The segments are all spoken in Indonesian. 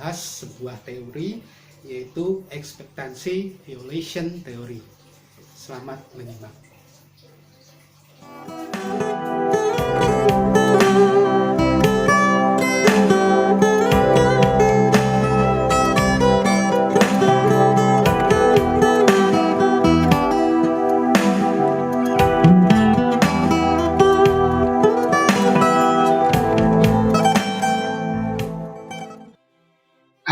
membahas sebuah teori, yaitu ekspektasi violation theory. Selamat menyimak.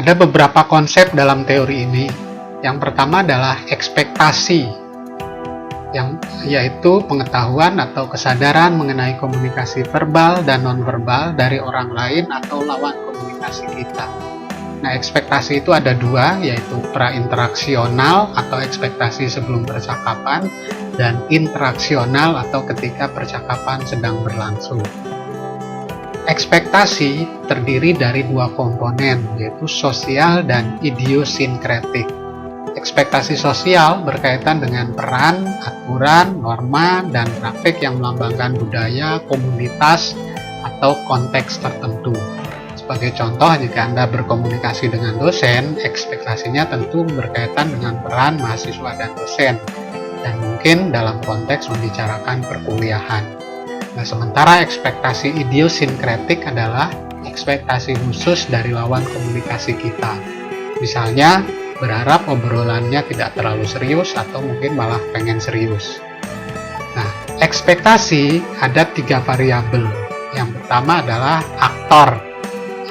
Ada beberapa konsep dalam teori ini. Yang pertama adalah ekspektasi, yaitu pengetahuan atau kesadaran mengenai komunikasi verbal dan nonverbal dari orang lain atau lawan komunikasi kita. Nah, ekspektasi itu ada dua, yaitu prainteraksional atau ekspektasi sebelum percakapan, dan interaksional atau ketika percakapan sedang berlangsung. Ekspektasi terdiri dari dua komponen, yaitu sosial dan idiosinkretik. Ekspektasi sosial berkaitan dengan peran, aturan, norma, dan praktik yang melambangkan budaya, komunitas, atau konteks tertentu. Sebagai contoh, jika Anda berkomunikasi dengan dosen, ekspektasinya tentu berkaitan dengan peran mahasiswa dan dosen, dan mungkin dalam konteks membicarakan perkuliahan. Nah, sementara ekspektasi idiosinkretik adalah ekspektasi khusus dari lawan komunikasi kita. Misalnya, berharap obrolannya tidak terlalu serius atau mungkin malah pengen serius. Nah, ekspektasi ada 3 variabel. Yang pertama adalah aktor,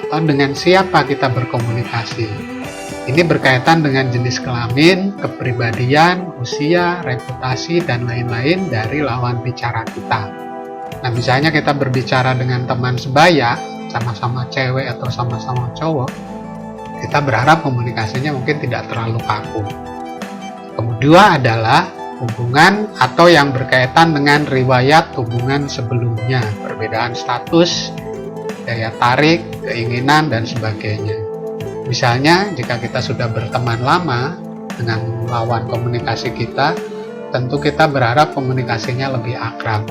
atau dengan siapa kita berkomunikasi. Ini berkaitan dengan jenis kelamin, kepribadian, usia, reputasi, dan lain-lain dari lawan bicara kita. Nah, misalnya kita berbicara dengan teman sebaya, sama-sama cewek atau sama-sama cowok, kita berharap komunikasinya mungkin tidak terlalu kaku. Kedua adalah hubungan atau yang berkaitan dengan riwayat hubungan sebelumnya, perbedaan status, daya tarik, keinginan, dan sebagainya. Misalnya, jika kita sudah berteman lama dengan lawan komunikasi kita, tentu kita berharap komunikasinya lebih akrab.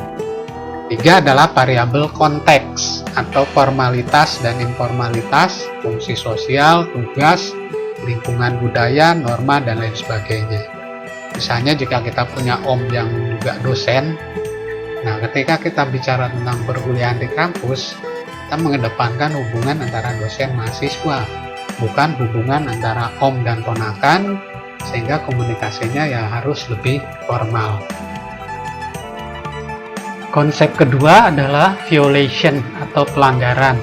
3 adalah variabel konteks atau formalitas dan informalitas, fungsi sosial, tugas, lingkungan budaya, norma, dan lain sebagainya. Misalnya jika kita punya om yang juga dosen, nah ketika kita bicara tentang perkuliahan di kampus, kita mengedepankan hubungan antara dosen mahasiswa, bukan hubungan antara om dan ponakan, sehingga komunikasinya ya harus lebih formal. Konsep kedua adalah violation atau pelanggaran.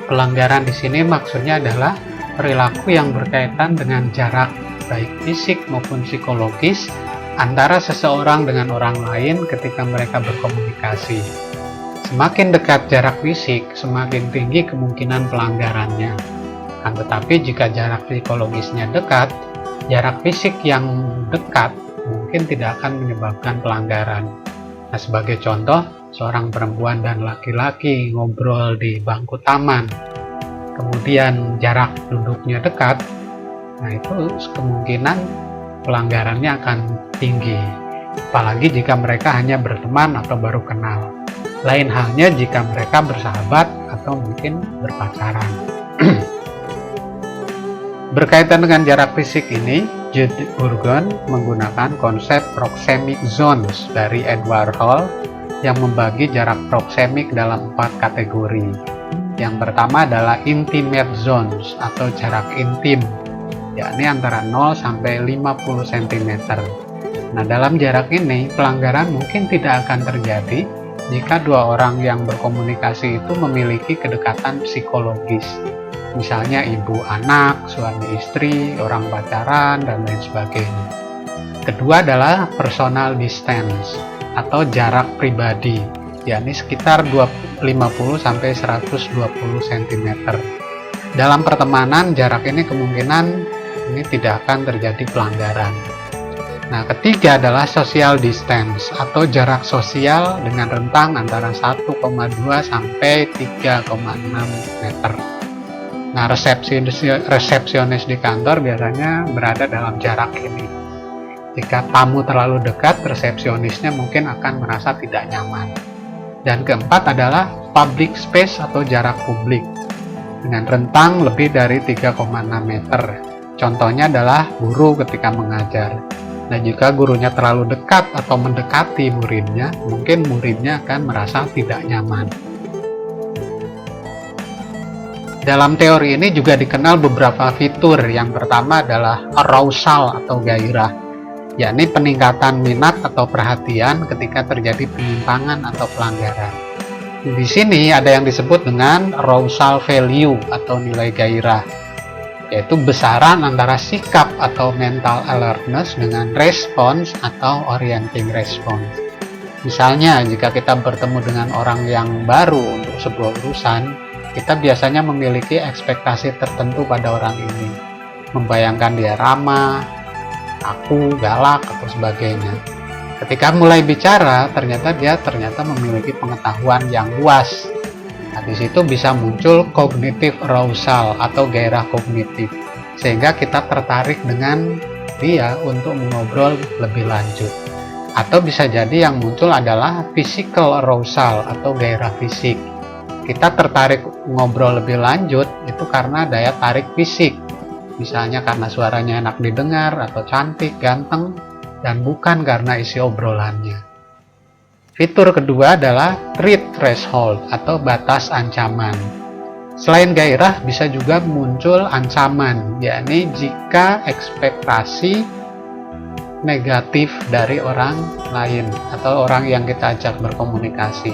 Pelanggaran di sini maksudnya adalah perilaku yang berkaitan dengan jarak, baik fisik maupun psikologis, antara seseorang dengan orang lain ketika mereka berkomunikasi. Semakin dekat jarak fisik, semakin tinggi kemungkinan pelanggarannya. Tetapi jika jarak psikologisnya dekat, jarak fisik yang dekat mungkin tidak akan menyebabkan pelanggaran. Nah, sebagai contoh, seorang perempuan dan laki-laki ngobrol di bangku taman, kemudian jarak duduknya dekat, nah itu kemungkinan pelanggarannya akan tinggi. Apalagi jika mereka hanya berteman atau baru kenal. Lain halnya jika mereka bersahabat atau mungkin berpacaran. Berkaitan dengan jarak fisik ini, Jude Burgon menggunakan konsep proxemic zones dari Edward Hall yang membagi jarak proxemic dalam 4 kategori. Yang pertama adalah intimate zones atau jarak intim, yakni antara 0 sampai 50 cm. Nah, dalam jarak ini pelanggaran mungkin tidak akan terjadi jika dua orang yang berkomunikasi itu memiliki kedekatan psikologis. Misalnya ibu anak, suami istri, orang pacaran, dan lain sebagainya. Kedua adalah personal distance atau jarak pribadi, yakni sekitar 50 sampai 120 cm. Dalam pertemanan, jarak ini kemungkinan tidak akan terjadi pelanggaran. Nah, ketiga adalah social distance atau jarak sosial dengan rentang antara 1,2 sampai 3,6 meter. Nah, resepsionis di kantor biasanya berada dalam jarak ini. Jika tamu terlalu dekat, resepsionisnya mungkin akan merasa tidak nyaman. Dan keempat adalah public space atau jarak publik. dengan rentang lebih dari 3,6 meter. Contohnya adalah guru ketika mengajar. Nah, jika gurunya terlalu dekat atau mendekati muridnya, mungkin muridnya akan merasa tidak nyaman. Dalam teori ini juga dikenal beberapa fitur. Yang pertama adalah arousal atau gairah, yakni peningkatan minat atau perhatian ketika terjadi penyimpangan atau pelanggaran. Di sini ada yang disebut dengan arousal value atau nilai gairah, yaitu besaran antara sikap atau mental alertness dengan respons atau orienting response. Misalnya, jika kita bertemu dengan orang yang baru untuk sebuah urusan, kita biasanya memiliki ekspektasi tertentu pada orang ini, membayangkan dia ramah, kaku, galak, atau sebagainya. Ketika mulai bicara, dia ternyata memiliki pengetahuan yang luas. Nah, di situ bisa muncul cognitive arousal atau gairah kognitif, sehingga kita tertarik dengan dia untuk mengobrol lebih lanjut. Atau bisa jadi yang muncul adalah physical arousal atau gairah fisik. Kita tertarik ngobrol lebih lanjut itu karena daya tarik fisik, misalnya karena suaranya enak didengar atau cantik, ganteng, dan bukan karena isi obrolannya. Fitur kedua adalah threat threshold atau batas ancaman. Selain gairah, bisa juga muncul ancaman, yakni jika ekspektasi negatif dari orang lain atau orang yang kita ajak berkomunikasi.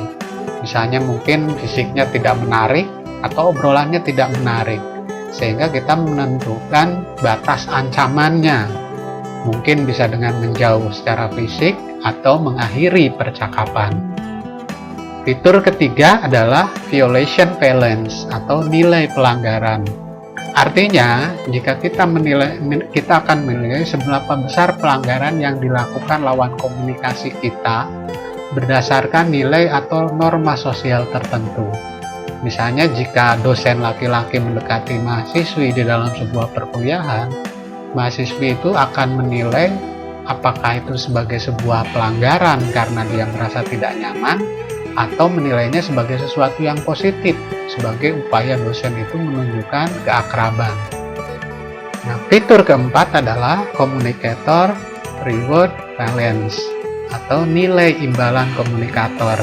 Misalnya mungkin fisiknya tidak menarik atau obrolannya tidak menarik, sehingga kita menentukan batas ancamannya. Mungkin bisa dengan menjauh secara fisik atau mengakhiri percakapan. Fitur ketiga adalah violation valence atau nilai pelanggaran. Artinya, jika kita akan menilai seberapa besar pelanggaran yang dilakukan lawan komunikasi kita berdasarkan nilai atau norma sosial tertentu. Misalnya, jika dosen laki-laki mendekati mahasiswi di dalam sebuah perkuliahan, mahasiswi itu akan menilai apakah itu sebagai sebuah pelanggaran karena dia merasa tidak nyaman, atau menilainya sebagai sesuatu yang positif, sebagai upaya dosen itu menunjukkan keakraban. Nah, fitur keempat adalah communicator reward valence atau nilai imbalan komunikator.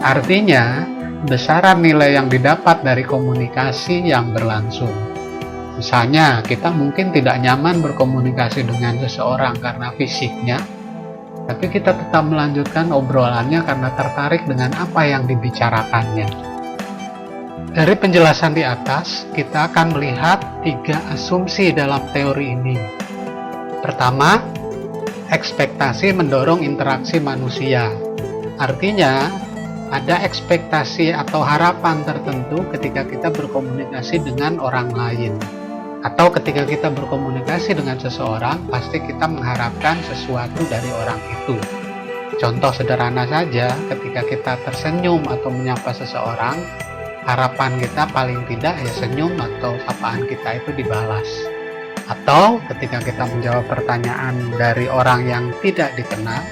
Artinya, besaran nilai yang didapat dari komunikasi yang berlangsung. Misalnya, kita mungkin tidak nyaman berkomunikasi dengan seseorang karena fisiknya, tapi kita tetap melanjutkan obrolannya karena tertarik dengan apa yang dibicarakannya. Dari penjelasan di atas, kita akan melihat 3 asumsi dalam teori ini. Pertama, ekspektasi mendorong interaksi manusia. Artinya, ada ekspektasi atau harapan tertentu ketika kita berkomunikasi dengan orang lain. Atau ketika kita berkomunikasi dengan seseorang, pasti kita mengharapkan sesuatu dari orang itu. Contoh sederhana saja, ketika kita tersenyum atau menyapa seseorang, harapan kita paling tidak ya senyum atau sapaan kita itu dibalas. Atau ketika kita menjawab pertanyaan dari orang yang tidak dikenal,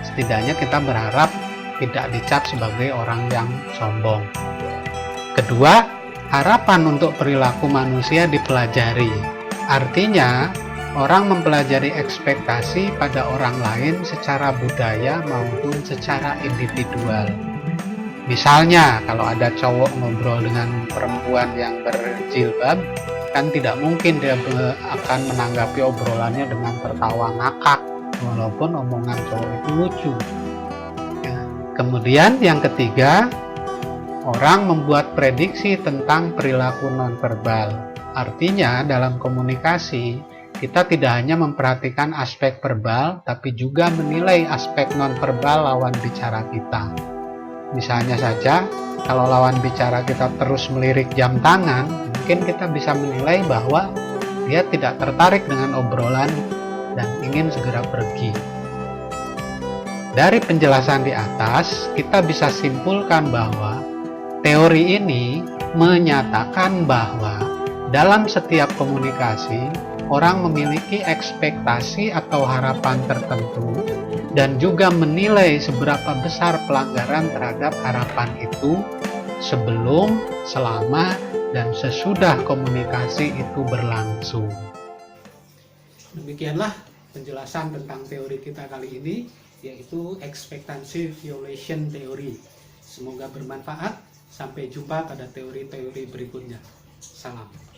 setidaknya kita berharap tidak dicap sebagai orang yang sombong. Kedua, harapan untuk perilaku manusia dipelajari. Artinya, orang mempelajari ekspektasi pada orang lain secara budaya maupun secara individual. Misalnya, kalau ada cowok ngobrol dengan perempuan yang berjilbab, kan tidak mungkin dia akan menanggapi obrolannya dengan tertawa ngakak, walaupun omongan cowok itu lucu. Kemudian yang ketiga, orang membuat prediksi tentang perilaku nonverbal. Artinya, dalam komunikasi, kita tidak hanya memperhatikan aspek verbal, tapi juga menilai aspek nonverbal lawan bicara kita. Misalnya saja, kalau lawan bicara kita terus melirik jam tangan, mungkin kita bisa menilai bahwa dia tidak tertarik dengan obrolan dan ingin segera pergi. Dari penjelasan di atas, kita bisa simpulkan bahwa teori ini menyatakan bahwa dalam setiap komunikasi, orang memiliki ekspektasi atau harapan tertentu dan juga menilai seberapa besar pelanggaran terhadap harapan itu sebelum, selama, dan sesudah komunikasi itu berlangsung. Demikianlah penjelasan tentang teori kita kali ini, yaitu expectancy violation theory. Semoga bermanfaat. Sampai jumpa pada teori-teori berikutnya. Salam.